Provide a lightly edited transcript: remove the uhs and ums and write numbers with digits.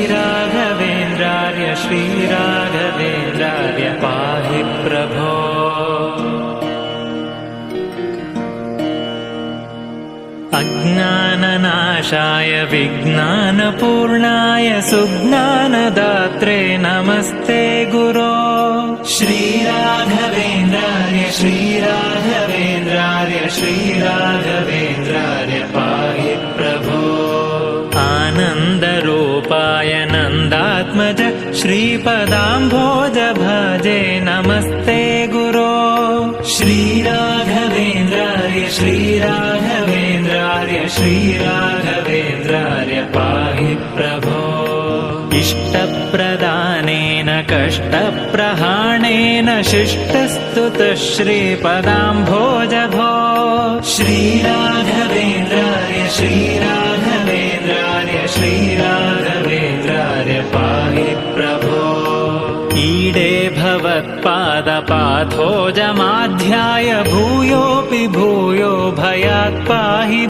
श्रीराघवेन्द्रार्य श्रीराघवेन्द्रार्य पाहि प्रभो। अज्ञाननाशाय विज्ञानपूर्णाय सुज्ञानदात्रे नमस्ते गुरो। श्रीराघवेन्द्रार्य श्रीराघवेन्द्रार्य श्रीराघवेन्द्रार्य पाहि प्रभो। आनन्दरूपाय नन्दात्मज श्रीपदाम्भोज भजे नमस्ते गुरो। श्रीराघवेन्द्रार्य श्रीराघवेन्द्रार्य श्रीराघवेन्द्रार्य पाहि प्रभो। इष्टप्रदानेन कष्टप्रहाणेन शिष्टस्तुतः श्रीपदाम्भोज भो। श्रीराघवेन्द्रार्य श्रीराघवेन्द्रार्य श्रीराघवेन्द्रार्य पाहि प्रभो। ईडे भवत्पादपाथोजमाध्याय भूयोऽपि भूयो भयात् पाहि